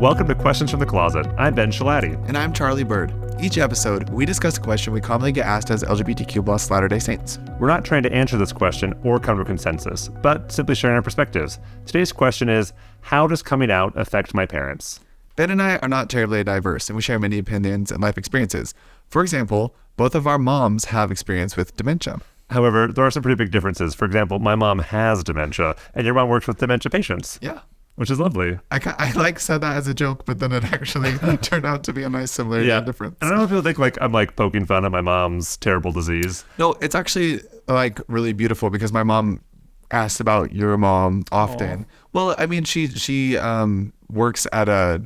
Welcome to Questions from the Closet. I'm Ben Shalati. And I'm Charlie Bird. Each episode, we discuss a question we commonly get asked as LGBTQ plus Latter-day Saints. We're not trying to answer this question or come to a consensus, but simply sharing our perspectives. Today's question is, how does coming out affect my parents? Ben and I are not terribly diverse, and we share many opinions and life experiences. For example, both of our moms have experience with dementia. However, there are some pretty big differences. For example, my mom has dementia, and your mom works with dementia patients. Yeah. Which is lovely. I said that as a joke, but then it actually turned out to be a nice similarity and difference. And I don't feel like I'm poking fun at my mom's terrible disease. No, it's actually really beautiful because my mom asks about your mom often. Aww. Well, I mean, she works at a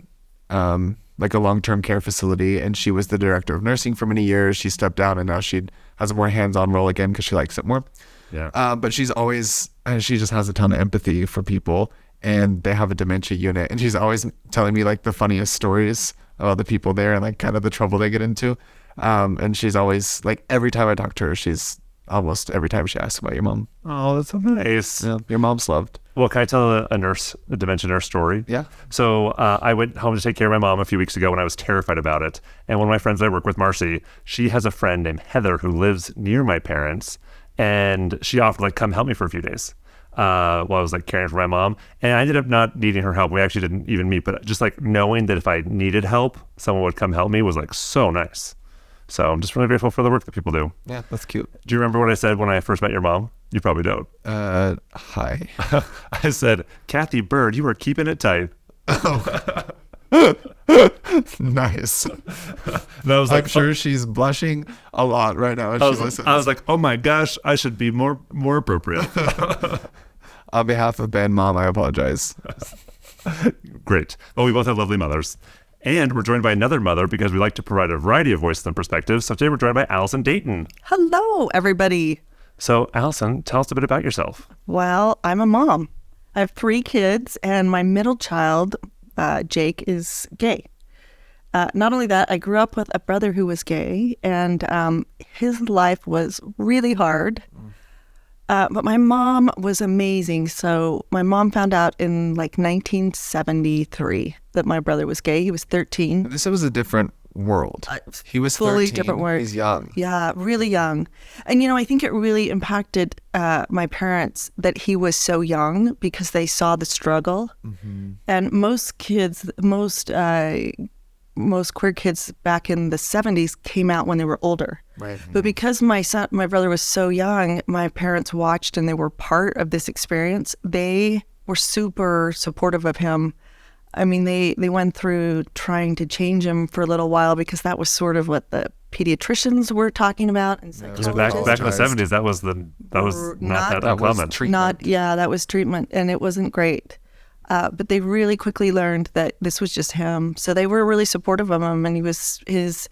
long-term care facility, and she was the director of nursing for many years. She stepped down, and now she has a more hands-on role again because she likes it more. Yeah. But she just has a ton of empathy for people. And they have a dementia unit, and she's always telling me the funniest stories about the people there and kind of the trouble they get into. And she's always every time I talk to her, almost every time she asks about your mom. Oh, that's so nice. Yeah, your mom's loved. Well, can I tell a dementia nurse story? Yeah. So I went home to take care of my mom a few weeks ago when I was terrified about it. And one of my friends I work with, Marcy, she has a friend named Heather who lives near my parents, and she offered come help me for a few days. While I was caring for my mom, and I ended up not needing her help. We actually didn't even meet, but just knowing that if I needed help, someone would come help me was so nice. So I'm just really grateful for the work that people do. Yeah, that's cute. Do you remember what I said when I first met your mom? You probably don't. Hi. I said, Kathy Bird, you were keeping it tight. Oh. Nice. And I was I'm sure she's blushing a lot right now as she listens. I was like, oh my gosh, I should be more appropriate. On behalf of Ben, Mom, I apologize. Great. Well, we both have lovely mothers. And we're joined by another mother because we like to provide a variety of voices and perspectives. So today we're joined by Allison Dayton. Hello, everybody. So Allison, tell us a bit about yourself. Well, I'm a mom. I have 3 kids, and my middle child, Jake, is gay. Not only that, I grew up with a brother who was gay, and his life was really hard. But my mom was amazing. So my mom found out in 1973 that my brother was gay. He was 13. This was a different world. He was fully 13. Different world. He's young. Yeah, really young. And, I think it really impacted my parents that he was so young because they saw the struggle. Mm-hmm. And most kids, most queer kids back in the 70s came out when they were older. Right. But because my brother was so young, my parents watched and they were part of this experience. They were super supportive of him. I mean, they went through trying to change him for a little while because that was sort of what the pediatricians were talking about. And back in the 70s, that was not that uncommon. That was treatment, and it wasn't great. But they really quickly learned that this was just him. So they were really supportive of him, and he was his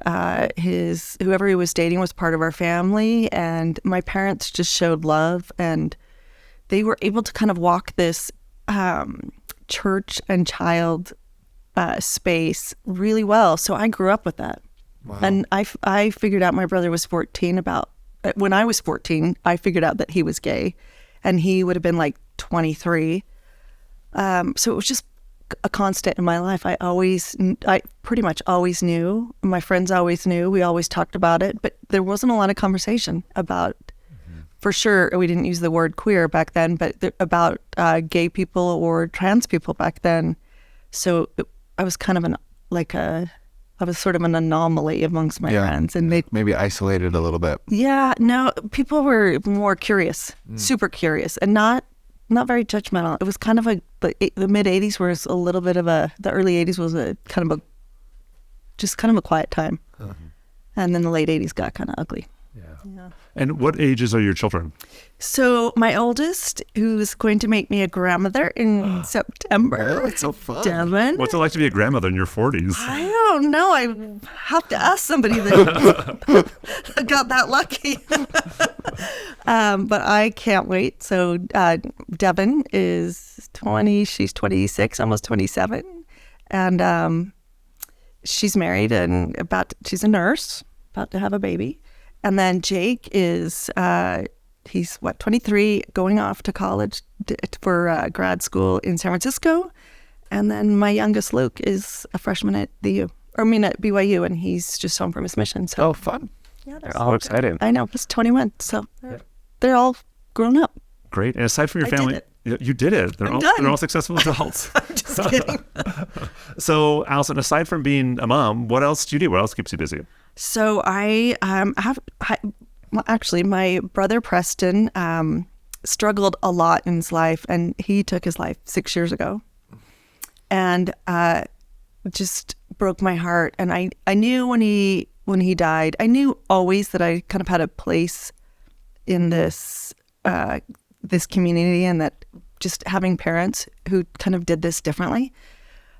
whoever he was dating was part of our family, and my parents just showed love, and they were able to kind of walk this church and child space really well. So I grew up with that. Wow. And I figured out my brother was 14 when I was 14, I figured out that he was gay, and he would have been 23. So it was just a constant in my life. I pretty much always knew. My friends always knew. We always talked about it, but there wasn't a lot of conversation about, for sure, we didn't use the word queer back then, but about gay people or trans people back then. So I was kind of I was sort of an anomaly amongst my friends. And they maybe isolated a little bit. Yeah, no, people were more curious, super curious, and not very judgmental. It was kind of the mid 80s was a little bit of the early 80s was kind of a quiet time. Uh-huh. And then the late 80s got kind of ugly. Yeah. And what ages are your children? So my oldest, who's going to make me a grandmother in September. Oh, it's so fun. Devin. What's it like to be a grandmother in your 40s? I don't know. I have to ask somebody that got that lucky. But I can't wait. So Devin is 20. She's 26, almost 27. And she's married and she's a nurse, about to have a baby. And then Jake is, he's 23, going off to college for grad school in San Francisco. And then my youngest, Luke, is a freshman at at BYU, and he's just home from his mission. So Oh, fun. yeah, they're So all exciting. I know, it's 21, so they're all grown up. Great. And aside from your I did family, it. you did it. I'm done. They're all successful adults. I'm just kidding. So, Allison, aside from being a mom, what else do you do? What else keeps you busy? So actually, my brother Preston struggled a lot in his life, and he took his life 6 years ago, and just broke my heart. And I knew when he died, I knew always that I kind of had a place in this community, and that just having parents who kind of did this differently,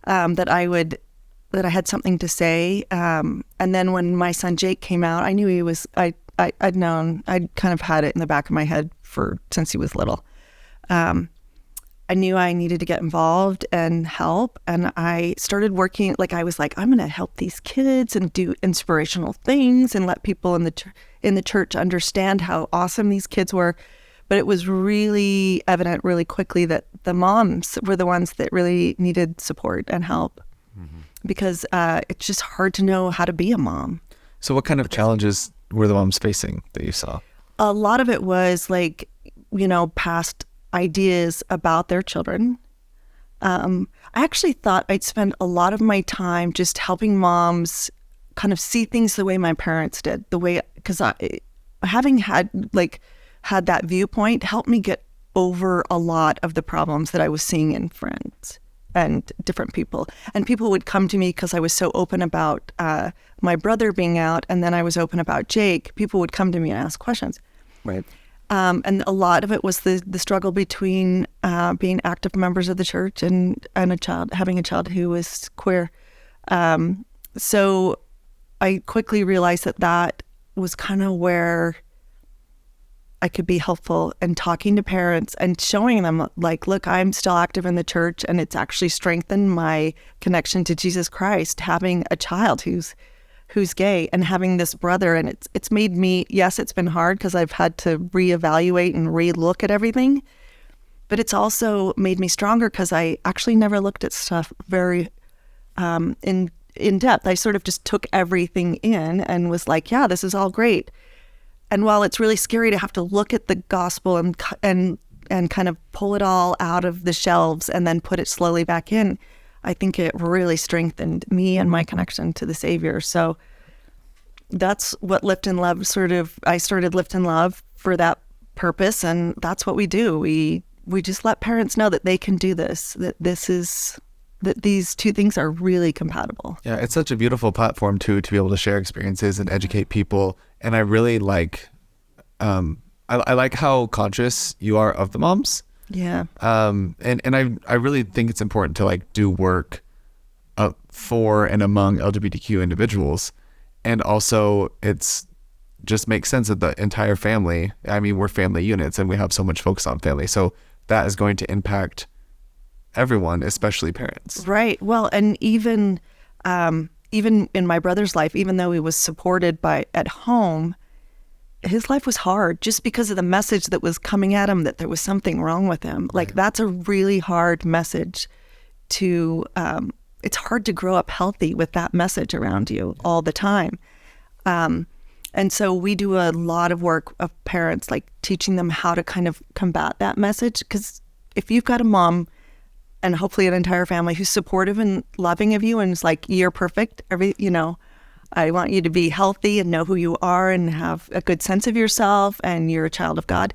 that I had something to say. And then when my son Jake came out, I knew he was, I'd known, I'd kind of had it in the back of my head since he was little. I knew I needed to get involved and help. And I started working, I was like, I'm going to help these kids and do inspirational things and let people in the church understand how awesome these kids were. But it was really evident really quickly that the moms were the ones that really needed support and help. Because it's just hard to know how to be a mom. So what kind of challenges were the moms facing that you saw? A lot of it was past ideas about their children. I actually thought I'd spend a lot of my time just helping moms kind of see things the way my parents did, because having had that viewpoint helped me get over a lot of the problems that I was seeing in friends and different people. And people would come to me because I was so open about my brother being out, and then I was open about Jake. People would come to me and ask questions. Right. And a lot of it was the struggle between being active members of the church and having a child who was queer. So I quickly realized that was kind of where I could be helpful in talking to parents and showing them, look, I'm still active in the church, and it's actually strengthened my connection to Jesus Christ, having a child who's gay and having this brother. And it's made me, yes, it's been hard because I've had to reevaluate and relook at everything, but it's also made me stronger because I actually never looked at stuff very in depth. I sort of just took everything in and was like, yeah, this is all great. And while it's really scary to have to look at the gospel and kind of pull it all out of the shelves and then put it slowly back in, I think it really strengthened me and my connection to the Savior. So that's what Lift in Love I started Lift in Love for that purpose, and that's what we do. We just let parents know that they can do this, that these two things are really compatible. Yeah, it's such a beautiful platform too, to be able to share experiences and educate people. And I really like, I like how conscious you are of the moms. Yeah. And I really think it's important to do work for and among LGBTQ individuals. And also it's just makes sense that the entire family, we're family units and we have so much focus on family. So that is going to impact everyone, especially parents. Right. Well, and even in my brother's life, even though he was supported at home, his life was hard just because of the message that was coming at him that there was something wrong with him. Right. That's a really hard message to, it's hard to grow up healthy with that message around you all the time. And so we do a lot of work of parents, teaching them how to kind of combat that message. Because if you've got a mom and hopefully an entire family who's supportive and loving of you and is you're perfect, I want you to be healthy and know who you are and have a good sense of yourself and you're a child of God,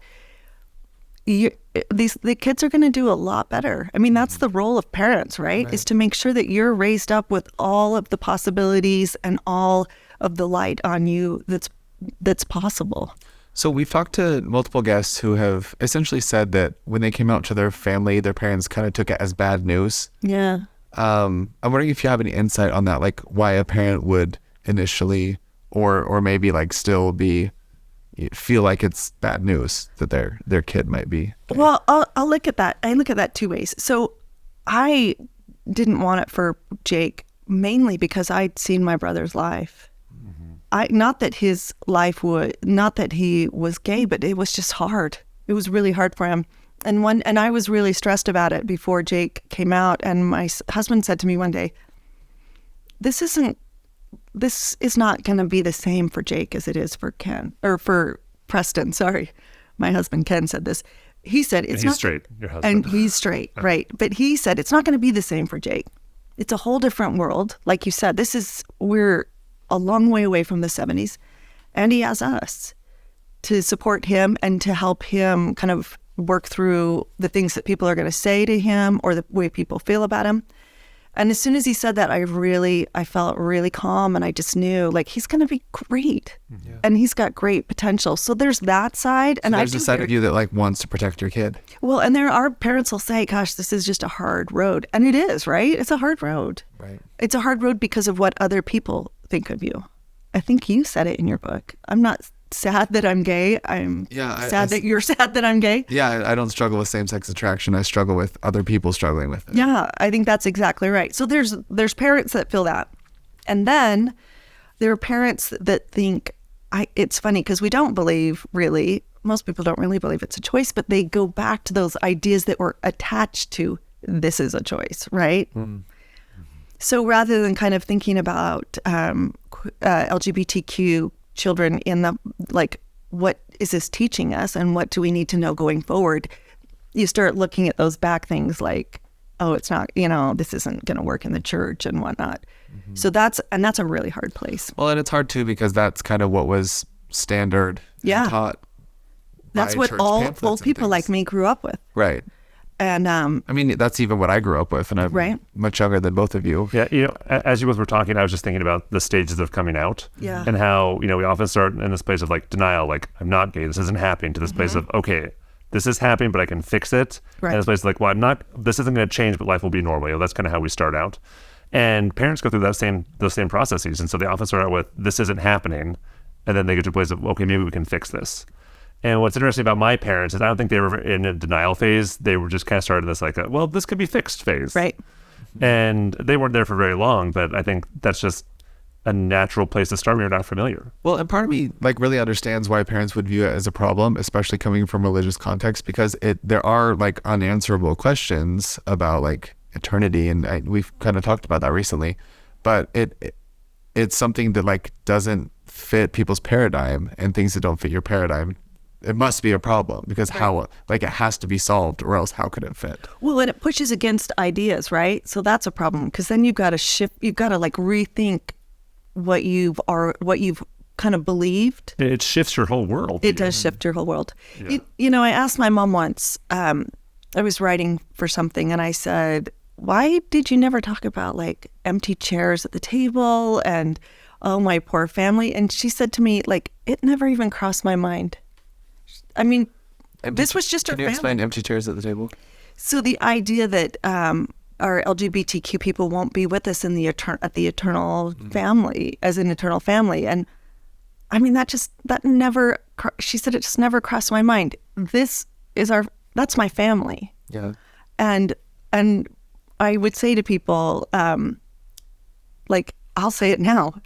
the kids are going to do a lot better. That's the role of parents, right? Is to make sure that you're raised up with all of the possibilities and all of the light on you that's possible. So we've talked to multiple guests who have essentially said that when they came out to their family, their parents kind of took it as bad news. Yeah. I'm wondering if you have any insight on that, why a parent would initially or maybe still feel like it's bad news that their kid might be gay. Well, I'll look at that. I look at that two ways. So I didn't want it for Jake mainly because I'd seen my brother's life. Not that he was gay, but it was just hard. It was really hard for him. And I was really stressed about it before Jake came out. And my husband said to me one day, this is not going to be the same for Jake as it is for Ken, or for Preston. Sorry. My husband, Ken, said this. He said, it's he's not straight, your husband. And he's straight, right. But he said, it's not going to be the same for Jake. It's a whole different world. Like you said, we're a long way away from the 70s. And he has us to support him and to help him kind of work through the things that people are going to say to him or the way people feel about him. And as soon as he said that, I felt really calm, and I just knew, like, he's going to be great. Yeah. And he's got great potential. So there's that side. And there's a side of you that, like, wants to protect your kid. Well, and there are parents will say, gosh, this is just a hard road. And it is, right? It's a hard road. Right. It's a hard road because of what other people think of you. I think you said it in your book. I'm not sad that I'm gay. I'm sad that you're sad that I'm gay. Yeah, I don't struggle with same-sex attraction. I struggle with other people struggling with it. Yeah, I think that's exactly right. So there's parents that feel that. And then there are parents that think, it's funny because we don't believe really, most people don't really believe it's a choice, but they go back to those ideas that were attached to this is a choice, right? Mm. So rather than kind of thinking about LGBTQ children in the, like, what is this teaching us and what do we need to know going forward, you start looking at those back things like, oh, it's not, this isn't going to work in the church and whatnot. Mm-hmm. So that's a really hard place. Well, and it's hard too because that's kind of what was standard and taught. That's what all old people like me grew up with. Right. And I mean, that's even what I grew up with, and I'm much younger than both of you. Yeah, as you both were talking, I was just thinking about the stages of coming out, and how we often start in this place of like denial, like I'm not gay, this isn't happening, to this place of okay, this is happening, but I can fix it, and this place like, well, I'm not, this isn't going to change, but life will be normal. That's kind of how we start out, and parents go through those same processes, and so they often start out with this isn't happening, and then they get to a place of okay, maybe we can fix this. And what's interesting about my parents is I don't think they were in a denial phase. They were just kind of started this like, well, this could be fixed phase. Right. And they weren't there for very long, but I think that's just a natural place to start when you're not familiar. Well, and part of me like really understands why parents would view it as a problem, especially coming from religious context, because there are like unanswerable questions about like eternity, and we've kind of talked about that recently, but it's something that like doesn't fit people's paradigm, and things that don't fit your paradigm, it must be a problem because how, like, it has to be solved, or else how could it fit? Well, and it pushes against ideas, right? So that's a problem, because then you've got to shift, you've got to like rethink what you've kind of believed. It shifts your whole world. It does shift your whole world. Yeah. I asked my mom once, I was writing for something, and I said, why did you never talk about like empty chairs at the table and, oh, my poor family? And she said to me, like, it never even crossed my mind. I mean, this was just her family. Can you explain empty chairs at the table? So the idea that our LGBTQ people won't be with us in the eternal family, as an eternal family. And I mean, she said it just never crossed my mind. That's my family. Yeah. And I would say to people, like, I'll say it now,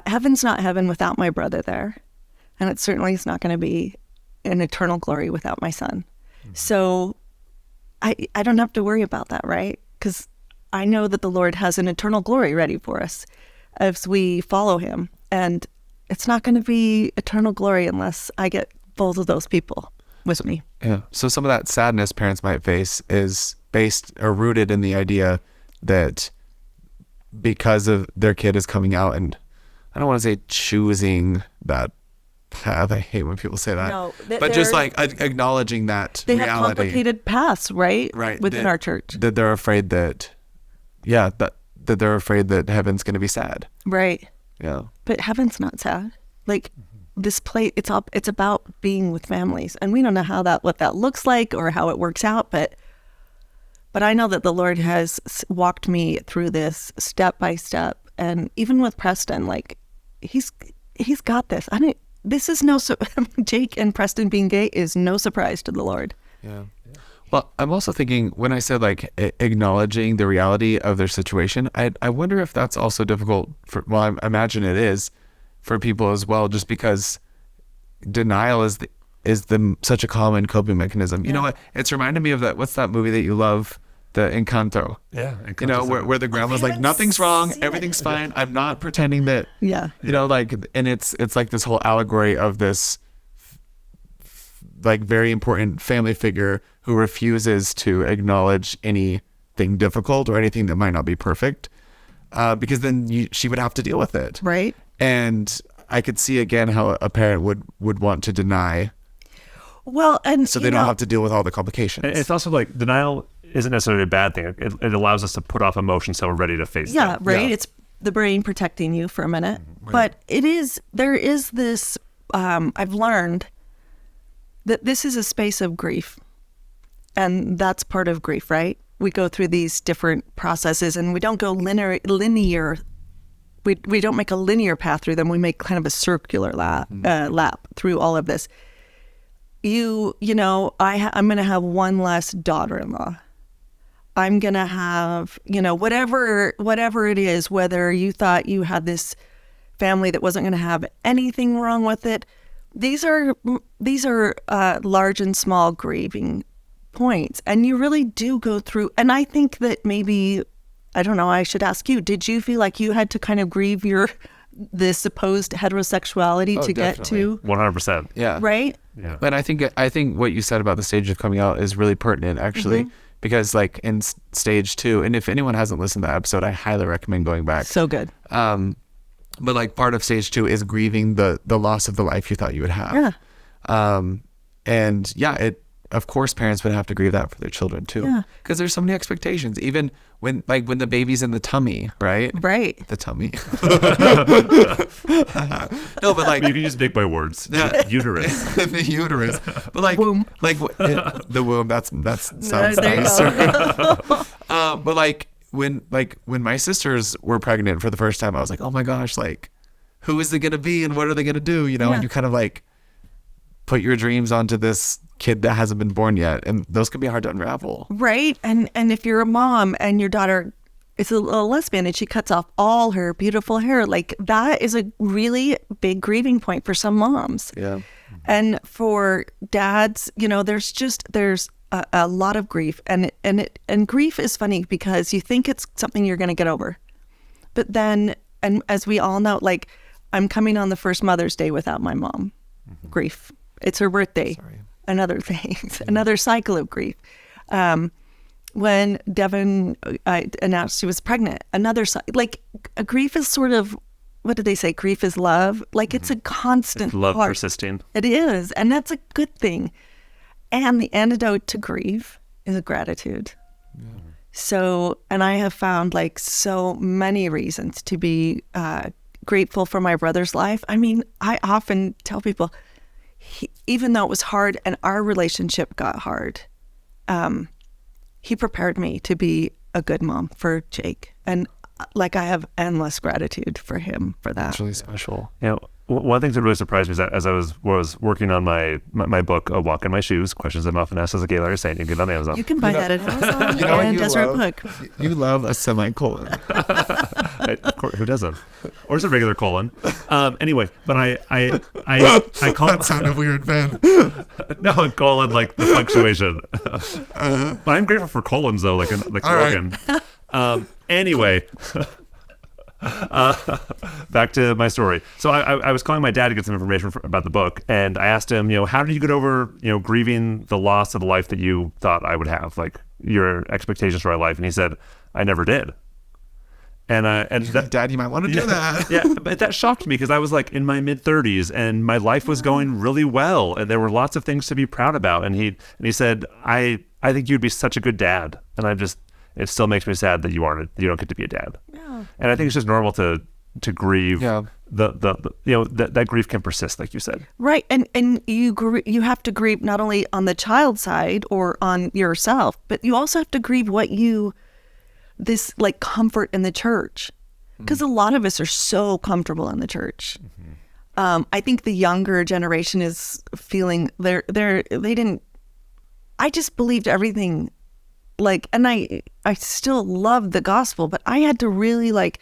heaven's not heaven without my brother there. And it certainly is not going to be an eternal glory without my son. Mm-hmm. So I don't have to worry about that, right? Because I know that the Lord has an eternal glory ready for us as we follow him. And it's not going to be eternal glory unless I get both of those people with me. Yeah. So some of that sadness parents might face is based or rooted in the idea that because of their kid is coming out, and I don't want to say choosing that path. I hate when people say that. No, but just like acknowledging that they reality. Have complicated paths, right? Right. Within our church. That they're afraid that they're afraid that heaven's going to be sad. Right. Yeah. But heaven's not sad. Like this place, it's about being with families, and we don't know what that looks like or how it works out, but I know that the Lord has walked me through this step by step, and even with Preston, like he's got this. This is Jake and Preston being gay is no surprise to the Lord. Yeah. Well, I'm also thinking when I said like acknowledging the reality of their situation, I wonder if that's also difficult I imagine it is for people as well, just because denial is such a common coping mechanism. You know what? It's reminded me of what's that movie that you love? The Encanto. Yeah. You know, where the grandma's like, nothing's wrong, everything's fine. I'm not pretending that. Yeah. You know, like, and it's like this whole allegory of this like very important family figure who refuses to acknowledge anything difficult or anything that might not be perfect, because then she would have to deal with it. Right. And I could see again how a parent would want to deny. Well, and so they don't have to deal with all the complications. It's also like denial isn't necessarily a bad thing. It allows us to put off emotion so we're ready to face them. Yeah, right. Yeah. It's the brain protecting you for a minute. Right. But there is this, I've learned that this is a space of grief. And that's part of grief, right? We go through these different processes and we don't go linear. We don't make a linear path through them. We make kind of a circular lap through all of this. I'm going to have one less daughter-in-law. I'm going to have, whatever it is, whether you thought you had this family that wasn't going to have anything wrong with it. These are large and small grieving points. And you really do go through. And I think that maybe, I don't know, I should ask you, did you feel like you had to kind of grieve the supposed heterosexuality to get to? 100%. Yeah. Right? Yeah. But I think what you said about the stage of coming out is really pertinent, actually, because like in stage 2, and if anyone hasn't listened to that episode, I highly recommend going back. So good. But like part of stage 2 is grieving the loss of the life you thought you would have. Yeah. And yeah, of course parents would have to grieve that for their children too. Yeah. Because there's so many expectations, even when the baby's in the tummy, right? Right. The tummy. No, but like you can just make my words. Yeah. Uterus. The uterus. But like womb. Like the womb. That sounds there nice. But like when my sisters were pregnant for the first time, I was like, oh my gosh, like who is it gonna be and what are they gonna do? And you kind of like put your dreams onto this kid that hasn't been born yet, and those can be hard to unravel. Right. And if you're a mom and your daughter is a lesbian and she cuts off all her beautiful hair, like that is a really big grieving point for some moms. Yeah. And for dads, there's a lot of grief, and grief is funny because you think it's something you're going to get over, but then, and as we all know, like I'm coming on the first Mother's Day without my mom. Grief. It's her birthday. Sorry. Another thing, another cycle of grief. When Devin announced she was pregnant, like a grief is sort of, what did they say? Grief is love. Like it's a constant it's love part. Persisting. It is, and that's a good thing. And the antidote to grief is gratitude. Yeah. So, and I have found like so many reasons to be grateful for my brother's life. I mean, I often tell people, even though it was hard and our relationship got hard, he prepared me to be a good mom for Jake. And like I have endless gratitude for him for that. It's really special. One of the things that really surprised me is that as I was working on my book, A Walk in My Shoes, questions I'm often asked as a gay Larry Saint, you can get it on Amazon. You can buy that at Amazon and Deseret Book. You love a semicolon. Who doesn't? Or is it a regular colon? Anyway, but I call that sounded weird, Ben. No, colon like the punctuation. But I'm grateful for colons though, like Logan. Right. Anyway. Back to my story. So I was calling my dad to get some information about the book, and I asked him, how did you get over, grieving the loss of the life that you thought I would have, like your expectations for my life? And he said, I never did. And that, Dad, you might want to do that. Yeah, but that shocked me because I was like in my mid-30s and my life was going really well, and there were lots of things to be proud about. And he said, I think you'd be such a good dad, and it still makes me sad that you don't get to be a dad. Yeah. And I think it's just normal to grieve. Yeah. That grief can persist, like you said. Right. And you have to grieve not only on the child side or on yourself, but you also have to grieve this like comfort in the church. Because a lot of us are so comfortable in the church. Mm-hmm. I think the younger generation is feeling they didn't, I just believed everything. Like, and I still love the gospel, but I had to really, like,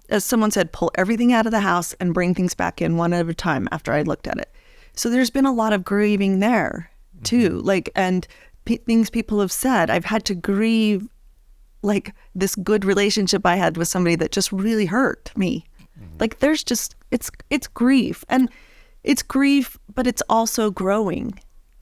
as someone said, pull everything out of the house and bring things back in one at a time after I looked at it. So there's been a lot of grieving there too. Like, and things people have said, I've had to grieve like this good relationship I had with somebody that just really hurt me. Like there's just, it's grief, and it's grief, but it's also growing.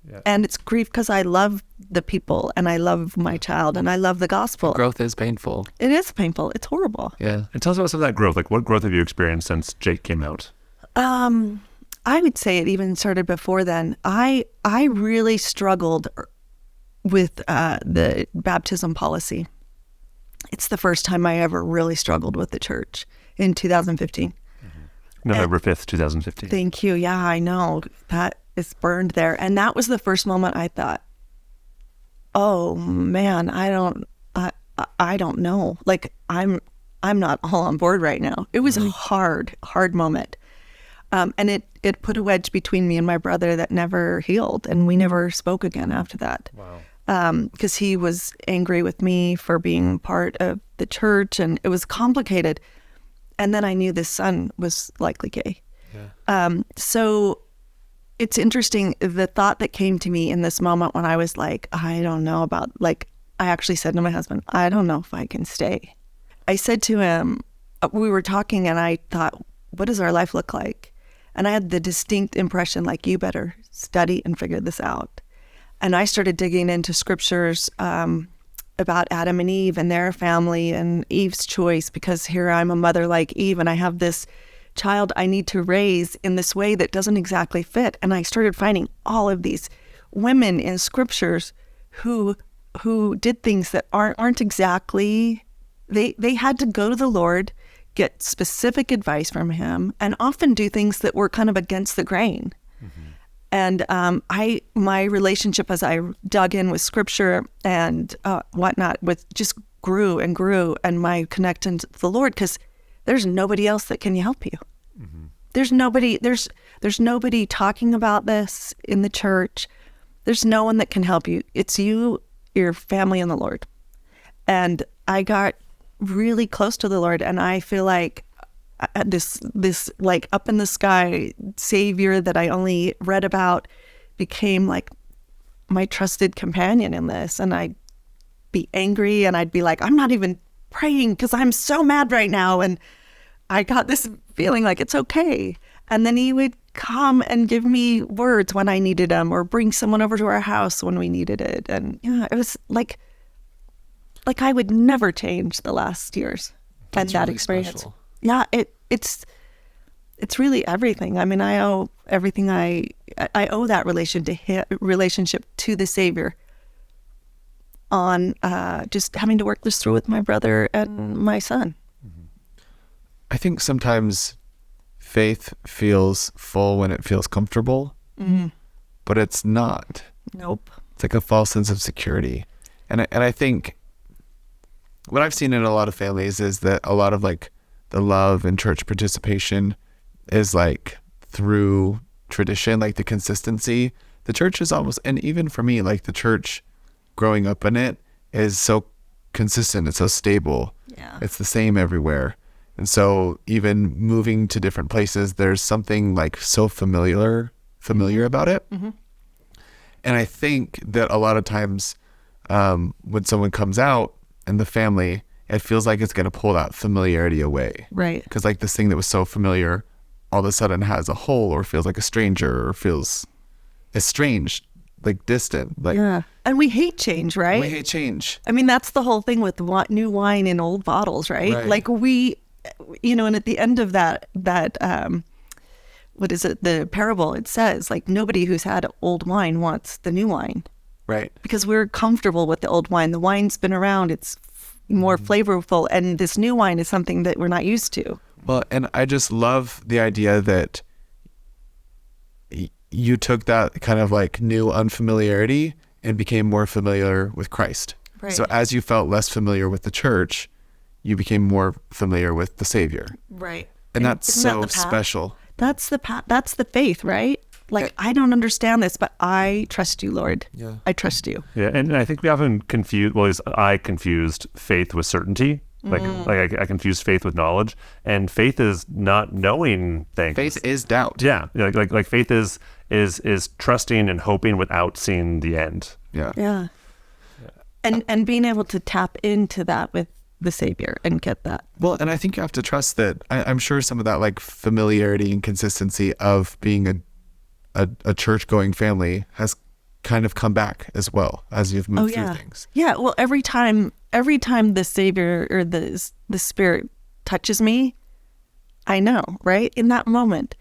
Yeah. And it's grief because I love the people and I love my child and I love the gospel. Growth is painful. It is painful. It's horrible. Yeah. And tell us about some of that growth. Like, what growth have you experienced since Jake came out? I would say it even started before then. I really struggled with the baptism policy. It's the first time I ever really struggled with the church in 2015. November 5th, 2015. Thank you. Yeah, I know. That is burned there. And that was the first moment I thought, oh man, I don't know. Like I'm not all on board right now. It was a hard moment. And it put a wedge between me and my brother that never healed, and we never spoke again after that. Wow. Because he was angry with me for being part of the church, and it was complicated. And then I knew this son was likely gay. Yeah. So it's interesting, the thought that came to me in this moment when I was like, I don't know about, like, I actually said to my husband, I don't know if I can stay. I said to him, we were talking and I thought, what does our life look like? And I had the distinct impression, like, you better study and figure this out. And I started digging into scriptures about Adam and Eve and their family and Eve's choice, because here I'm a mother like Eve and I have this child I need to raise in this way that doesn't exactly fit. And I started finding all of these women in scriptures who did things that aren't exactly, they had to go to the Lord, get specific advice from him, and often do things that were kind of against the grain. And my relationship as I dug in with scripture and whatnot just grew and grew, and my connection to the Lord, because there's nobody else that can help you. There's nobody talking about this in the church. There's no one that can help you. It's you, your family, and the Lord. And I got really close to the Lord, and I feel like this like up in the sky savior that I only read about became like my trusted companion in this. And I'd be angry and I'd be like, I'm not even praying because I'm so mad right now. And I got this feeling like it's okay. And then he would come and give me words when I needed them, or bring someone over to our house when we needed it. And yeah, it was like I would never change the last years. That's and that really experience. special. Yeah, it's really everything. I mean, I owe everything. I owe that relationship to the Savior on just having to work this through with my brother and my son. I think sometimes faith feels full when it feels comfortable, but it's not. Nope. It's like a false sense of security. And I think what I've seen in a lot of families is that a lot of like the love and church participation is like through tradition, like the consistency. The church is almost, and even for me, like the church growing up in it is so consistent. It's so stable. Yeah. It's the same everywhere. And so even moving to different places, there's something like so familiar about it. And I think that a lot of times when someone comes out in the family, it feels like it's going to pull that familiarity away. Right. Because like this thing that was so familiar all of a sudden has a hole, or feels like a stranger, or feels estranged, like distant. Like, yeah. And we hate change, right? We hate change. I mean, that's the whole thing with new wine in old bottles, right? Right. Like we, and at the end of that, what is it? The parable, it says like nobody who's had old wine wants the new wine. Right. Because we're comfortable with the old wine. The wine's been around. It's more flavorful. And this new wine is something that we're not used to. Well, and I just love the idea that you took that kind of like new unfamiliarity and became more familiar with Christ. Right. So as you felt less familiar with the church, you became more familiar with the Savior. Right. And that's isn't that so the path? special. That's the path. That's the faith, right? Like, I don't understand this, but I trust you, Lord. Yeah. I trust you. Yeah, and I think we often confuse, well, at least I confused faith with certainty. Like I confused faith with knowledge, and faith is not knowing things. Faith is doubt. Yeah, like faith is is trusting and hoping without seeing the end. Yeah. Yeah. And being able to tap into that with the Savior and get that. Well, and I think you have to trust that. I'm sure some of that like familiarity and consistency of being a church-going family has kind of come back as well as you've moved through things. Yeah. Well, every time the Savior or the Spirit touches me, I know, right? In that moment.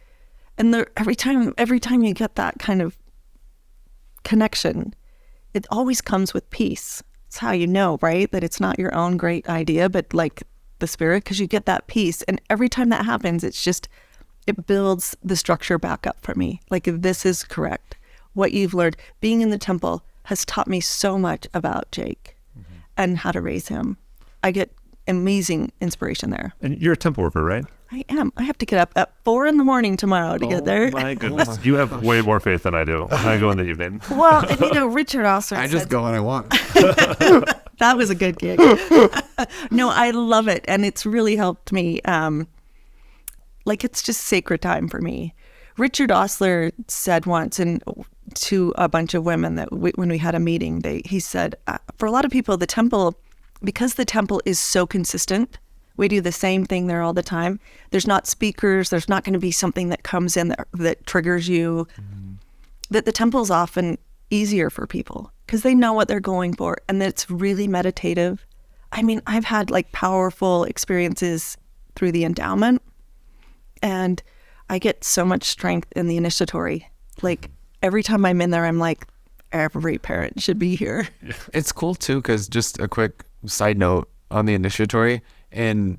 And every time you get that kind of connection, it always comes with peace. It's how you know, right? That it's not your own great idea, but like the Spirit, because you get that peace. And every time that happens, it builds the structure back up for me. Like, this is correct. What you've learned, being in the temple has taught me so much about Jake and how to raise him. I get amazing inspiration there. And you're a temple worker, right? I am. I have to get up at 4 a.m. tomorrow to get there. My goodness. You have way more faith than I do. I go in the evening. Well, and Richard also I just go when I want. That was a good gig. No, I love it. And it's really helped me. It's just sacred time for me. Richard Osler said once to a bunch of women that when we had a meeting, he said, for a lot of people, because the temple is so consistent, we do the same thing there all the time. There's not speakers. There's not going to be something that comes in that triggers you. That the temple is often easier for people because they know what they're going for, and that it's really meditative. I mean, I've had like powerful experiences through the endowment, and I get so much strength in the initiatory. Like every time I'm in there, I'm like, every parent should be here. It's cool too, because just a quick side note on the initiatory, in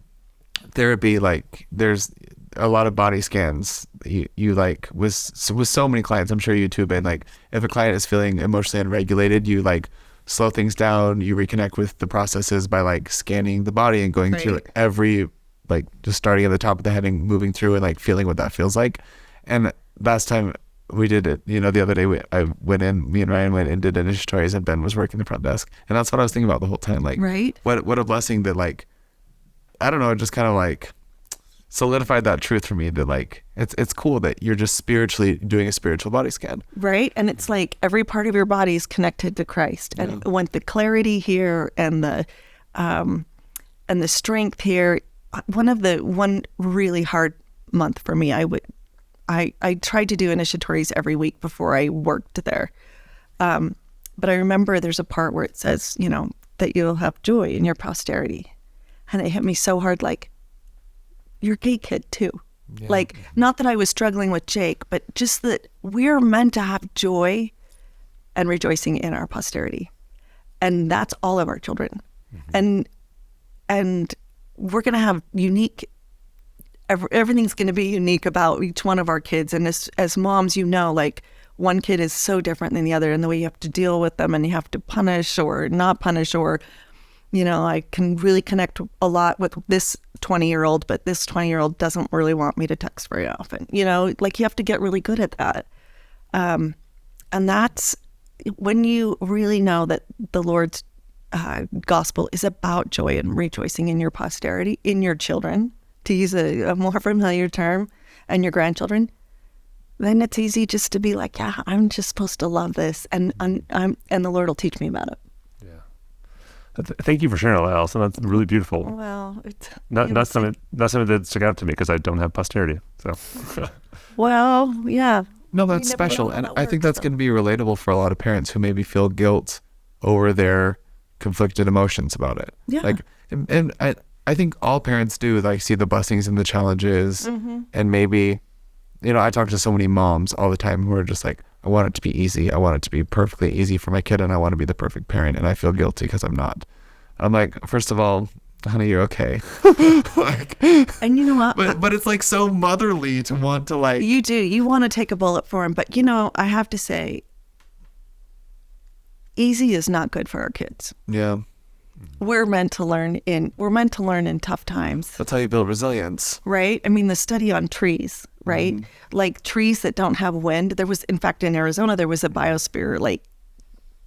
therapy, like there's a lot of body scans. You like with so many clients, I'm sure you too, but like if a client is feeling emotionally unregulated, you like slow things down, you reconnect with the processes by like scanning the body and going through like every, like just starting at the top of the head and moving through and like feeling what that feels like. And last time we did it, the other day me and Ryan went and did initiatories, and Ben was working the front desk, and that's what I was thinking about the whole time. Like, what a blessing that, like, I don't know, it just kind of like solidified that truth for me, that like it's cool that you're just spiritually doing a spiritual body scan, right? And it's like every part of your body is connected to Christ, and when the clarity here and the strength here. One really hard month for me, I tried to do initiatories every week before I worked there. But I remember there's a part where it says, that you'll have joy in your posterity. And it hit me so hard, like, you're a gay kid too. Yeah. Like, not that I was struggling with Jake, but just that we're meant to have joy and rejoicing in our posterity. And that's all of our children. And we're going to have everything's going to be unique about each one of our kids. And as moms, like one kid is so different than the other, and the way you have to deal with them, and you have to punish or not punish, or, I can really connect a lot with this 20-year-old, but this 20-year-old doesn't really want me to text very often. Like you have to get really good at that. And that's when you really know that the Lord's gospel is about joy and rejoicing in your posterity, in your children, to use a more familiar term, and your grandchildren. Then it's easy just to be like, yeah, I'm just supposed to love this, and the Lord will teach me about it. Yeah. Thank you for sharing that, Allison. That's really beautiful. Well, it's not something that stuck out to me because I don't have posterity. So. Well, yeah. No, that's special, and I think that's going to be relatable for a lot of parents who maybe feel guilt over their conflicted emotions about it. Yeah. Like, and I think all parents do, like, see the blessings and the challenges, and maybe, I talk to so many moms all the time who are just like, I want it to be easy. I want it to be perfectly easy for my kid, and I want to be the perfect parent, and I feel guilty because I'm not. I'm like, first of all, honey, you're okay. And you know what? But it's like so motherly to want to, like. You do. You want to take a bullet for him, but I have to say, easy is not good for our kids. Yeah. We're meant to learn in tough times. That's how you build resilience. Right? I mean, the study on trees, right? Like trees that don't have wind. There was, in fact, in Arizona, there was a biosphere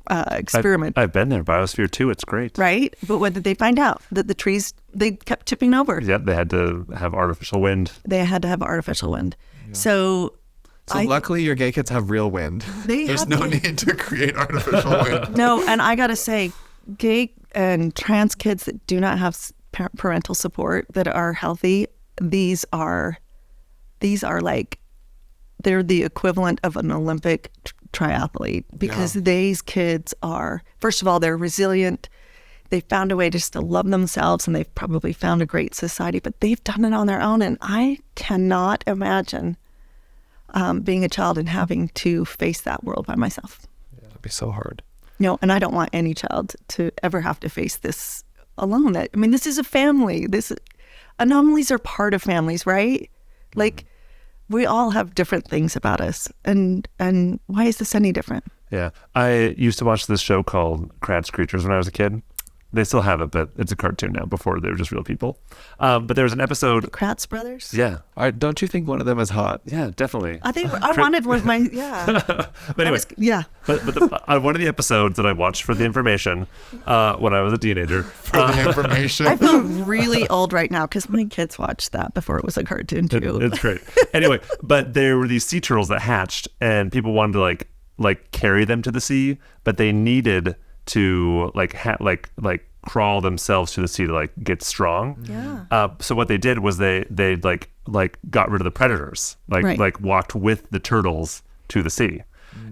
experiment. I've been there, Biosphere 2. It's great. Right? But what did they find out? That the trees, they kept tipping over. Yeah, they had to have artificial wind. They had to have artificial wind. Yeah. So So luckily your gay kids have real wind. There's no need to create artificial wind. No, and I gotta say, gay and trans kids that do not have parental support that are healthy, these are like, they're the equivalent of an Olympic triathlete, because these kids are, first of all, they're resilient. They found a way just to love themselves, and they've probably found a great society, but they've done it on their own. And I cannot imagine being a child and having to face that world by myself. Yeah, it'd be so hard. No, and I don't want any child to ever have to face this alone. I mean, this is a family. Anomalies are part of families, right? Like, we all have different things about us, and why is this any different? Yeah, I used to watch this show called Kratz Creatures when I was a kid. They still have it, but it's a cartoon now. Before, they were just real people. But there was an episode. The Kratz brothers? Yeah. Don't you think one of them is hot? Yeah, definitely. I think I wanted one of my, But anyway. Yeah. But one of the episodes that I watched for the information when I was a teenager. For the information. I feel really old right now because my kids watched that before it was a cartoon too. It's great. Anyway, but there were these sea turtles that hatched, and people wanted to like carry them to the sea, but they needed to like crawl themselves to the sea to like get strong. Yeah. So what they did was they like got rid of the predators, like walked with the turtles to the sea.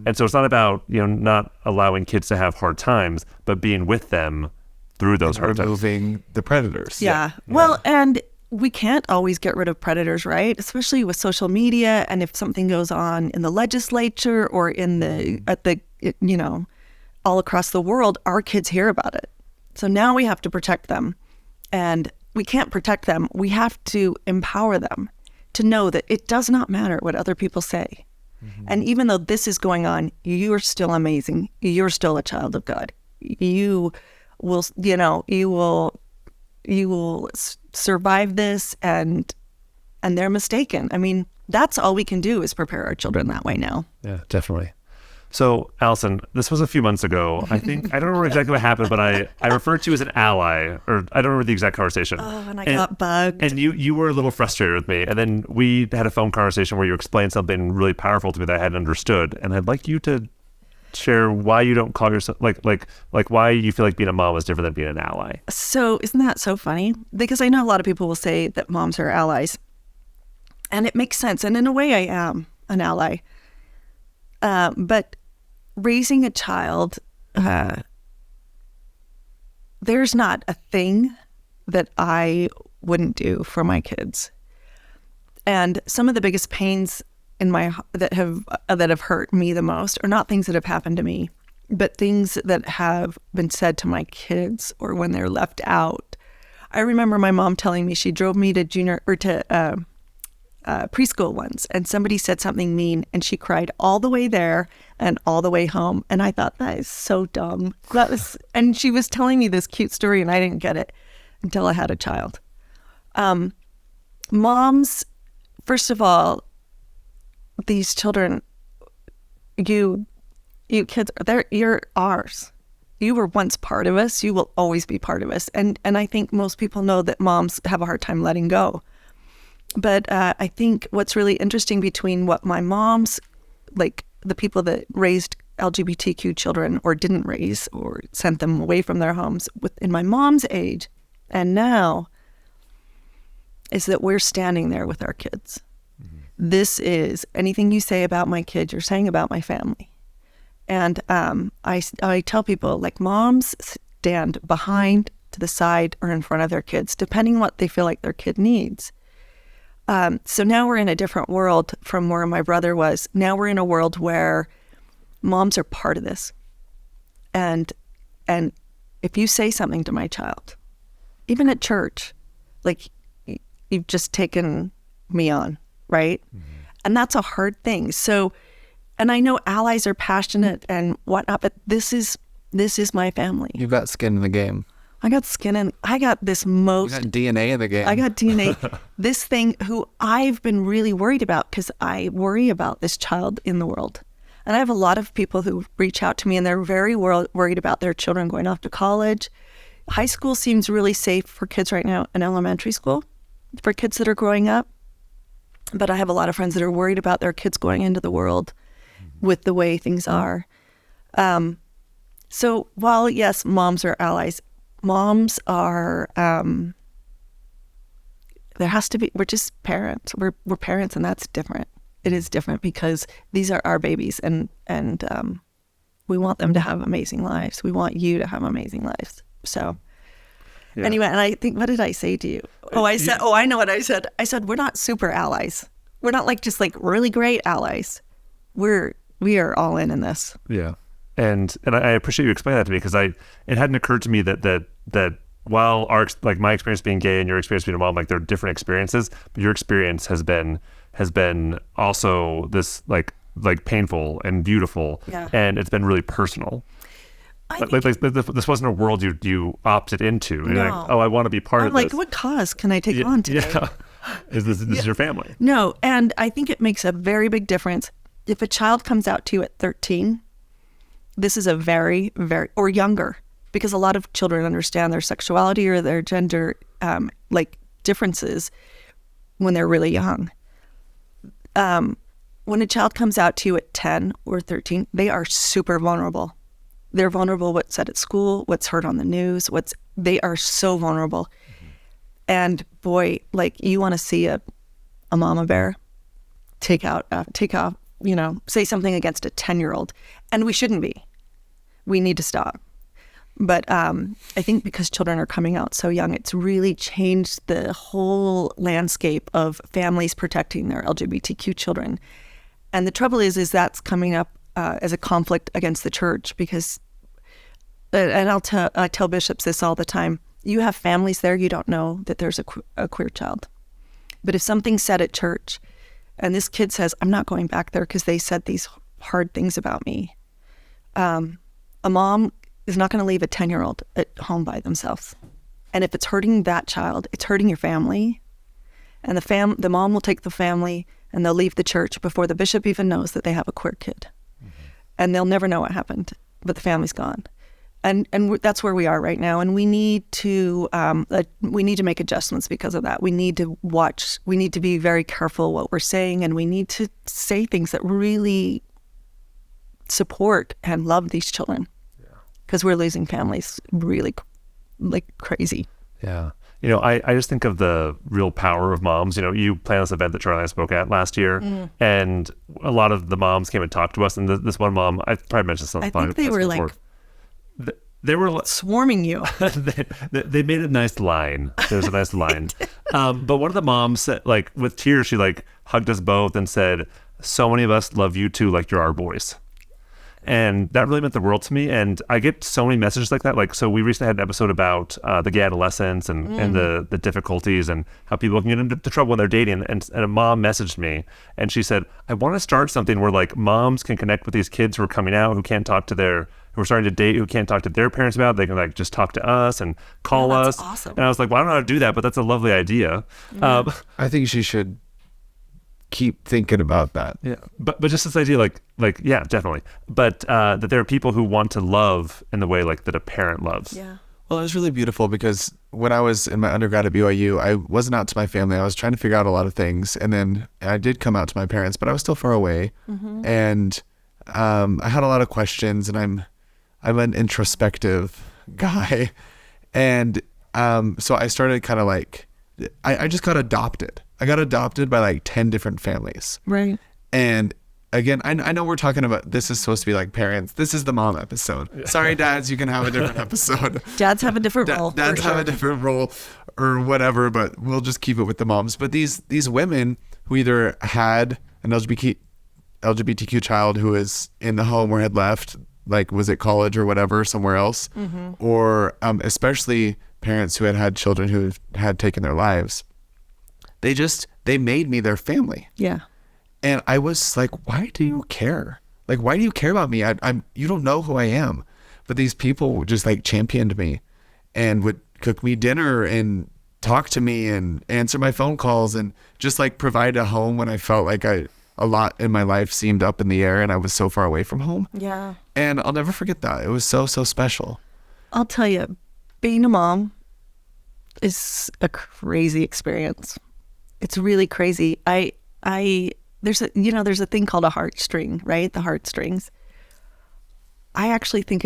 And so it's not about, not allowing kids to have hard times, but being with them through those hard times. Removing the predators. Yeah. Well, and we can't always get rid of predators, right? Especially with social media, and if something goes on in the legislature or all across the world, our kids hear about it. So now we have to protect them, and we can't protect them. We have to empower them to know that it does not matter what other people say. Mm-hmm. And even though this is going on, you are still amazing. You're still a child of God. You will survive this, and they're mistaken. I mean, that's all we can do is prepare our children that way now. Yeah, definitely. So, Allison, this was a few months ago. I don't remember exactly what happened, but I referred to you as an ally, or I don't remember the exact conversation. Oh, and I got bugged. And you were a little frustrated with me. And then we had a phone conversation where you explained something really powerful to me that I hadn't understood. And I'd like you to share why you don't call yourself, like why you feel like being a mom is different than being an ally. So isn't that so funny? Because I know a lot of people will say that moms are allies. And it makes sense. And in a way, I am an ally. But raising a child, there's not a thing that I wouldn't do for my kids. And some of the biggest pains in that have hurt me the most are not things that have happened to me, but things that have been said to my kids or when they're left out. I remember my mom telling me she drove me to preschool once, and somebody said something mean, and she cried all the way there and all the way home. And I thought, that is so dumb. And she was telling me this cute story, and I didn't get it until I had a child. Moms, first of all, these children, you kids, you're ours. You were once part of us. You will always be part of us. And I think most people know that moms have a hard time letting go. But I think what's really interesting between what my mom's, like the people that raised LGBTQ children or didn't raise or sent them away from their homes in my mom's age and now, is that we're standing there with our kids. Mm-hmm. This is anything you say about my kids, you're saying about my family. And I tell people, like, moms stand behind, to the side, or in front of their kids, depending on what they feel like their kid needs. So now we're in a different world from where my brother was. Now we're in a world where moms are part of this. And if you say something to my child, even at church, like, you've just taken me on, right? Mm-hmm. And that's a hard thing. So, and I know allies are passionate and whatnot, but this is my family. You've got skin in the game. I got skin in. I got this most. You got DNA in the game. I got DNA. This thing who I've been really worried about, because I worry about this child in the world. And I have a lot of people who reach out to me, and they're very worried about their children going off to college. High school seems really safe for kids right now, and elementary school for kids that are growing up. But I have a lot of friends that are worried about their kids going into the world with the way things are. So while, yes, moms are allies, moms are, there has to be, we're just parents. We're parents, and that's different. It is different because these are our babies, and we want them to have amazing lives. We want you to have amazing lives. So anyway, and I think, what did I say to you? I know what I said. I said, we're not super allies. We're not like just like really great allies. We are all in this. Yeah. And I appreciate you explaining that to me, because it hadn't occurred to me that while my experience being gay and your experience being a mom, like they're different experiences, but your experience has been also this like painful and beautiful, and it's been really personal. This wasn't a world you opted into. No. You're like, I want to be part of this. Like, what cause can I take on today? Yeah. Is this your family? No, and I think it makes a very big difference. If a child comes out to you at 13, this is a very, very, or younger, because a lot of children understand their sexuality or their gender differences when they're really young. When a child comes out to you at 10 or 13, they are super vulnerable. They're vulnerable what's said at school, what's heard on the news, they are so vulnerable. Mm-hmm. And boy, like, you want to see a mama bear take off, say something against a 10-year-old. And we shouldn't be. We need to stop. But I think because children are coming out so young, it's really changed the whole landscape of families protecting their LGBTQ children. And the trouble is that's coming up as a conflict against the church, because, and I tell bishops this all the time, you have families there, you don't know that there's a queer child. But if something's said at church, and this kid says, I'm not going back there because they said these hard things about me, a mom is not going to leave a 10-year-old at home by themselves. And if it's hurting that child, it's hurting your family. And the mom will take the family and they'll leave the church before the bishop even knows that they have a queer kid. Mm-hmm. And they'll never know what happened, but the family's gone. And that's where we are right now. And we need to make adjustments because of that. We need to watch. We need to be very careful what we're saying, and we need to say things that really support and love these children. Because we're losing families really like crazy. Yeah. I just think of the real power of moms. You planned this event that Charlie and I spoke at last year, and a lot of the moms came and talked to us. And this one mom, I probably mentioned this on the podcast. I think they were before. They were swarming you. they made a nice line. There's a nice line. But one of the moms said, like, with tears, she like hugged us both and said, "So many of us love you too, like you're our boys." And that really meant the world to me. And I get so many messages like that. Like, so we recently had an episode about the gay adolescents and the difficulties and how people can get into trouble when they're dating. And a mom messaged me and she said, I want to start something where like moms can connect with these kids who are coming out, who are starting to date, who can't talk to their parents about it. They can like just talk to us and call us. That's awesome. And I was like, well, I don't know how to do that, but that's a lovely idea. Yeah. I think she should keep thinking about that. Yeah, but just this idea, like yeah, definitely. But that there are people who want to love in the way like that a parent loves. Yeah. Well, it was really beautiful because when I was in my undergrad at BYU, I wasn't out to my family. I was trying to figure out a lot of things, and then I did come out to my parents, but I was still far away, and I had a lot of questions, and I'm an introspective guy, and so I started kind of like I just got adopted. I got adopted by like 10 different families. Right. And again, I know we're talking about, this is supposed to be like parents. This is the mom episode. Yeah. Sorry, dads, you can have a different episode. Dads have a different role. Dads have a different role or whatever, but we'll just keep it with the moms. But these women who either had an LGBTQ child who is in the home or had left, like was at college or whatever, somewhere else, or especially parents who had children who had taken their lives. They made me their family. Yeah. And I was like, why do you care? Like, why do you care about me? You don't know who I am. But these people just like championed me and would cook me dinner and talk to me and answer my phone calls and just like provide a home when I felt like a lot in my life seemed up in the air and I was so far away from home. Yeah. And I'll never forget that. It was so, so special. I'll tell you, being a mom is a crazy experience. It's really crazy. there's a thing called a heartstring, right? The heartstrings. I actually think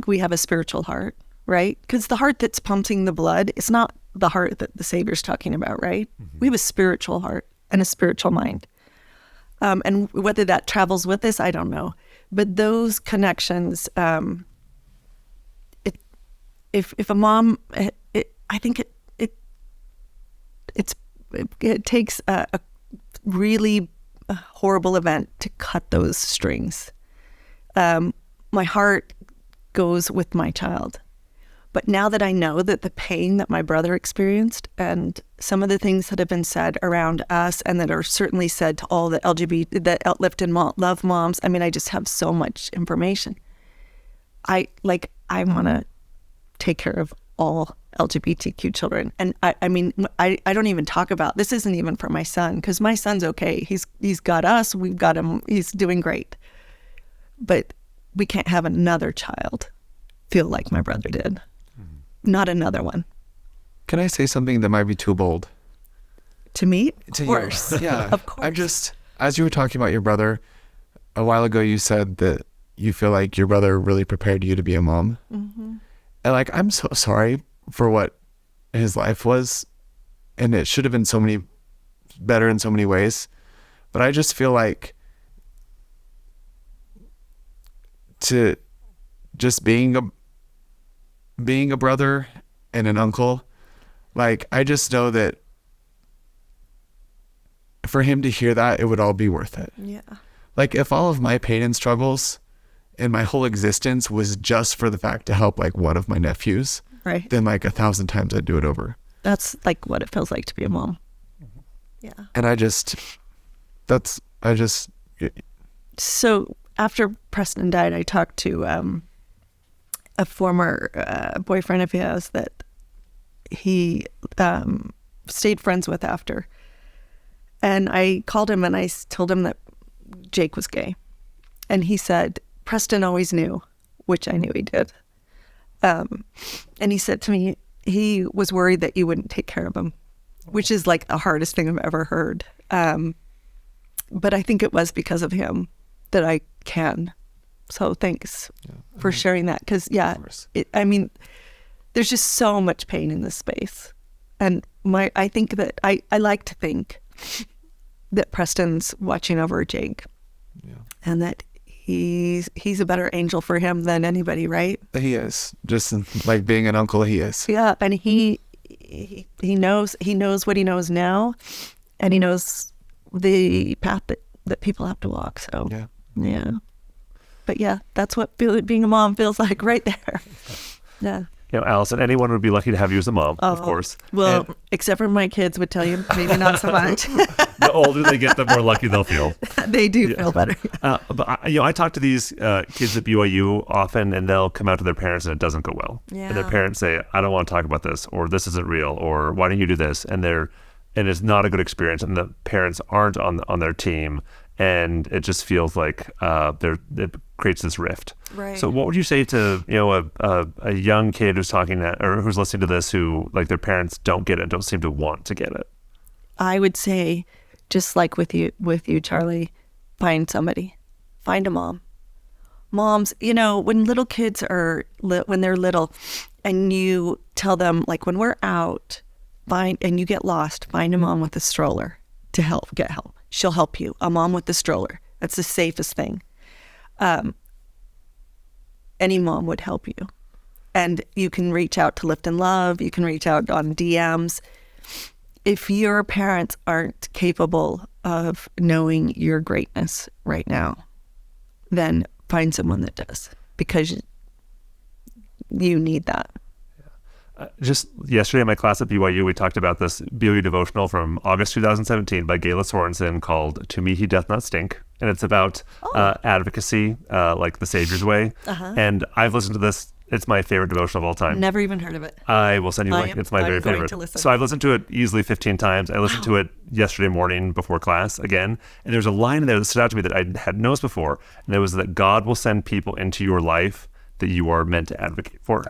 we have a spiritual heart, right? Because the heart that's pumping the blood is not the heart that the Savior's talking about, right? Mm-hmm. We have a spiritual heart and a spiritual mind. And whether that travels with us, I don't know. But those connections, if a mom, I think it takes a really horrible event to cut those strings. My heart goes with my child. But now that I know that the pain that my brother experienced and some of the things that have been said around us and that are certainly said to all the LGBT, that Uplift and Love moms, I mean, I just have so much information. I want to take care of all LGBTQ children. And I mean, I don't even talk about, this isn't even for my son, because my son's okay. He's got us, we've got him, he's doing great. But we can't have another child feel like my brother did. Not another one. Can I say something that might be too bold? To me? To of course. You. Yeah. Of course. As you were talking about your brother, a while ago you said that you feel like your brother really prepared you to be a mom. Mm-hmm. And I'm so sorry for what his life was. And it should have been better in so many ways. But I just feel like to just being a brother and an uncle, I just know that for him to hear that, it would all be worth it. Yeah. If all of my pain and struggles and my whole existence was just for the fact to help one of my nephews, right, then 1,000 times I'd do it over. That's what it feels like to be a mom. Yeah. And So after Preston died, I talked to a former boyfriend of his that he stayed friends with after. And I called him and I told him that Jake was gay. And he said, Preston always knew, which I knew he did. And he said to me, he was worried that you wouldn't take care of him, which is the hardest thing I've ever heard. But I think it was because of him that I can. So thanks for sharing that. Because, there's just so much pain in this space. And I think that I like to think that Preston's watching over Jake. Yeah. And that he's a better angel for him than anybody, right? He is. Just being an uncle, he is. Yeah. And he knows what he knows now. And he knows the path that people have to walk. So, yeah. But that's what being a mom feels like right there. Yeah. Allison, anyone would be lucky to have you as a mom, of course. Well, except for my kids would tell you, maybe not so much. The older they get, the more lucky they'll feel. They do feel better. But I talk to these kids at BYU often, and they'll come out to their parents, and it doesn't go well. Yeah. And their parents say, "I don't want to talk about this," or "This isn't real," or "Why don't you do this?" And it's not a good experience, and the parents aren't on their team. And it just feels like it creates this rift. Right. So what would you say to a young kid who's talking or who's listening to this who their parents don't get it, don't seem to want to get it? I would say, just like with you, Charlie, find somebody, find a mom. Moms, when little kids when they're little, and you tell them when we're out, and you get lost, find a mom with a stroller to get help. She'll help you. A mom with the stroller. That's the safest thing. Any mom would help you. And you can reach out to Lift and Love. You can reach out on DMs. If your parents aren't capable of knowing your greatness right now, then find someone that does, because you need that. Just yesterday in my class at BYU, we talked about this BYU devotional from August 2017 by Gayla Sorensen called "To Me He Doth Not Stink." And it's about advocacy, like the Savior's Way. Uh-huh. And I've listened to this. It's my favorite devotional of all time. Never even heard of it. I will send you a link. It's my very favorite. So I've listened to it easily 15 times. I listened to it yesterday morning before class again. And there's a line in there that stood out to me that I had noticed before. And it was that God will send people into your life that you are meant to advocate for.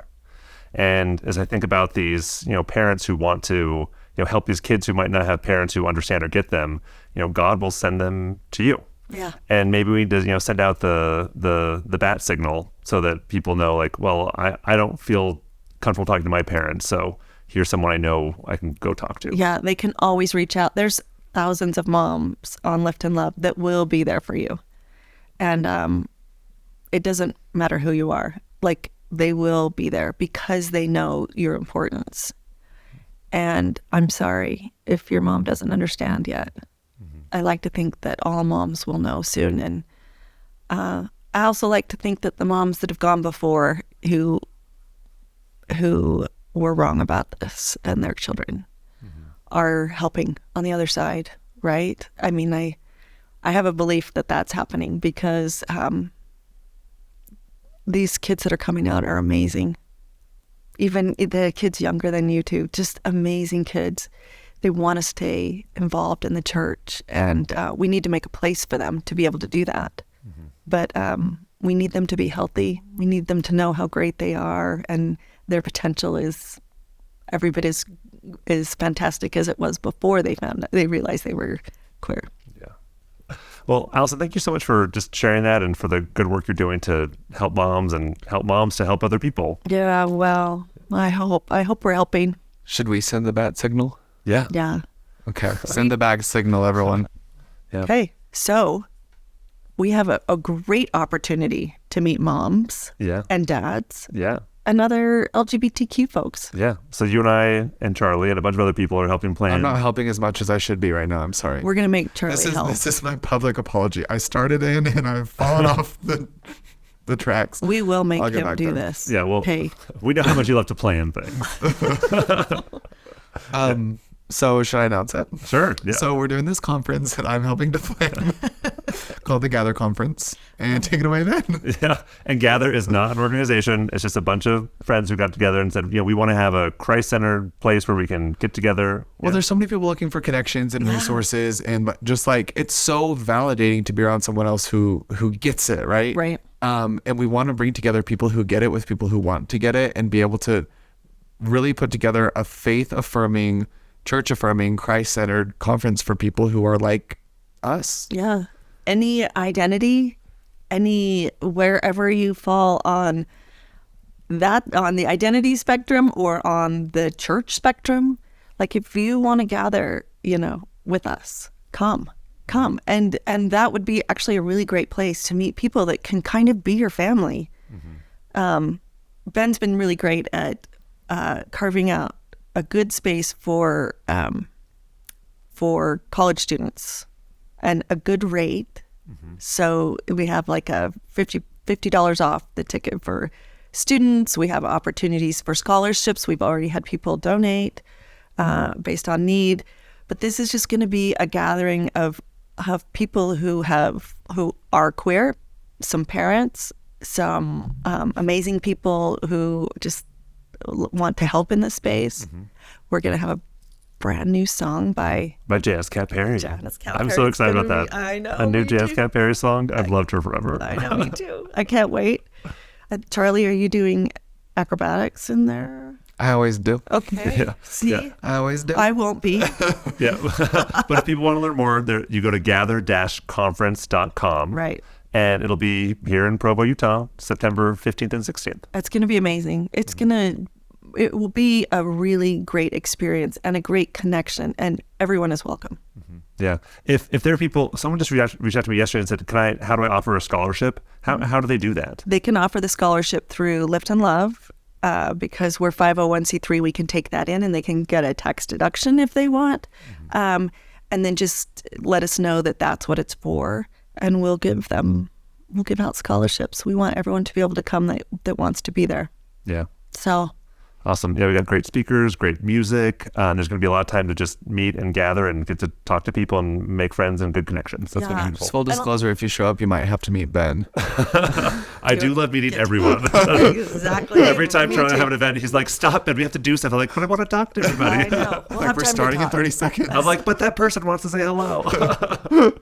And as I think about these, parents who want to help these kids who might not have parents who understand or get them, God will send them to you. Yeah. And maybe we need to, send out the bat signal so that people know, like, well, I don't feel comfortable talking to my parents, so here's someone I know I can go talk to. Yeah, they can always reach out. There's thousands of moms on Lift and Love that will be there for you. And it doesn't matter who you are. Like, they will be there because they know your importance. And I'm sorry if your mom doesn't understand yet. I like to think that all moms will know soon. And I also like to think that the moms that have gone before who were wrong about this and their children are helping on the other side, right? I mean, I have a belief that that's happening because these kids that are coming out are amazing. Even the kids younger than you two, just amazing kids. They want to stay involved in the church, and we need to make a place for them to be able to do that. But we need them to be healthy. We need them to know how great they are, and their potential is every bit as fantastic as it was before they realized they were queer. Yeah. Well, Allison, thank you so much for just sharing that and for the good work you're doing to help moms and help moms to help other people. Yeah, well, I hope we're helping. Should we send the bat signal? Yeah. Yeah. Okay. Send the bat signal, everyone. Yeah. Okay, so we have a great opportunity to meet moms Yeah. and dads Yeah. and other LGBTQ folks. Yeah. So you and I and Charlie and a bunch of other people are helping plan. I'm not helping as much as I should be right now. I'm sorry. We're going to make Charlie help. This is my public apology. I started in and I've fallen off the tracks. We will make I'll get him back do there. this. Yeah. Well, Hey. we know how much you love to plan things. So should I announce it? Sure. Yeah. So we're doing this conference that I'm helping to plan called the Gather Conference. And take it away, Ben. Yeah. And Gather is not an organization. It's just a bunch of friends who got together and said, we want to have a Christ-centered place where we can get together. Well, there's so many people looking for connections and resources, and just like it's so validating to be around someone else who gets it, right? Right. And we want to bring together people who get it with people who want to get it, and be able to really put together a faith-affirming, church-affirming, Christ-centered conference for people who are like us. Yeah. Any identity, wherever you fall on the identity spectrum or on the church spectrum, like if you want to gather, with us, come. And that would be actually a really great place to meet people that can kind of be your family. Ben's been really great at carving out a good space for college students and a good rate. So we have like a $50 off the ticket for students. We have opportunities for scholarships. We've already had people donate based on need. But this is just going to be a gathering of people who are queer, some parents, some amazing people who just want to help in this space. We're going to have a brand new song by Jazz Cat Perry. Jazz Cat I'm Perry. so excited about that. I know. A new me Jazz too. Cat Perry song. I've loved her forever. I know, me too. I can't wait. Charlie, are you doing acrobatics in there? I always do. Okay. Yeah. See, Yeah. I always do. I won't be. Yeah. But if people want to learn more, you go to gather-conference.com. Right. And it'll be here in Provo, Utah, September 15th and 16th. It's going to be amazing. It will be a really great experience and a great connection, and everyone is welcome. Yeah. If there are people, someone just reached out to me yesterday and said, how do I offer a scholarship? How do they do that? They can offer the scholarship through Lift and Love because we're 501c3. We can take that in, and they can get a tax deduction if they want. And then just let us know that that's what it's for, and we'll give out scholarships. We want everyone to be able to come that wants to be there. Yeah. So Awesome. Yeah, we got great speakers, great music. There's going to be a lot of time to just meet and gather and get to talk to people and make friends and good connections. That's going to be Just cool. full disclosure, if you show up, you might have to meet Ben. I do love meeting everyone. exactly. Every time Me Charlie too. have an event, he's like, stop it. We have to do stuff. I'm like, but I want to talk to everybody. I know. We'll have We're time to starting in talk. 30 seconds. I'm like, but that person wants to say hello.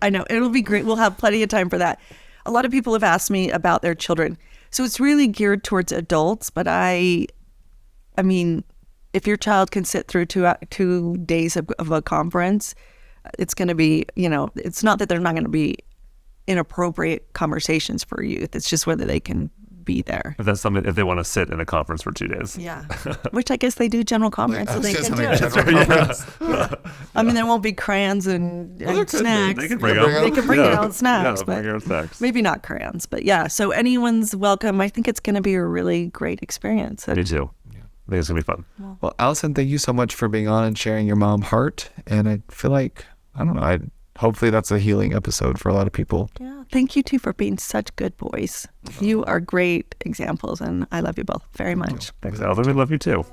I know. It'll be great. We'll have plenty of time for that. A lot of people have asked me about their children. So it's really geared towards adults, but I mean, if your child can sit through 2 days of a conference, it's going to be, it's not that they're not going to be inappropriate conversations for youth. It's just whether they can be there. If that's something, if they want to sit in a conference for 2 days. Yeah. Which I guess they do general conference, so they can do General it. conference. I mean, there won't be crayons and snacks. They can bring them. They can bring their own snacks, Yeah, but bring their own snacks. maybe not crayons. But yeah, so anyone's welcome. I think it's going to be a really great experience. Me too. I think it's going to be fun. Well, Allison, thank you so much for being on and sharing your mom heart. And I feel like, I don't know, hopefully that's a healing episode for a lot of people. Yeah. Thank you, too, for being such good boys. You are great examples, and I love you both very much. Thanks, Alvin. We love you too.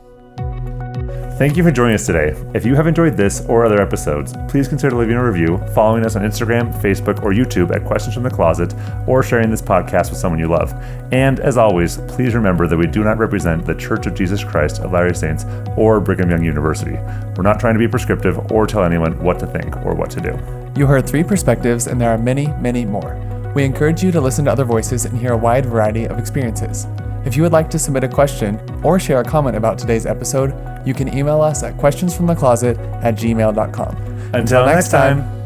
Thank you for joining us today. If you have enjoyed this or other episodes, please consider leaving a review, following us on Instagram, Facebook, or YouTube at Questions from the Closet, or sharing this podcast with someone you love. And as always, please remember that we do not represent the Church of Jesus Christ of Latter-day Saints or Brigham Young University. We're not trying to be prescriptive or tell anyone what to think or what to do. You heard 3 perspectives, and there are many, many more. We encourage you to listen to other voices and hear a wide variety of experiences. If you would like to submit a question or share a comment about today's episode, you can email us at questionsfromthecloset@gmail.com. Until next time.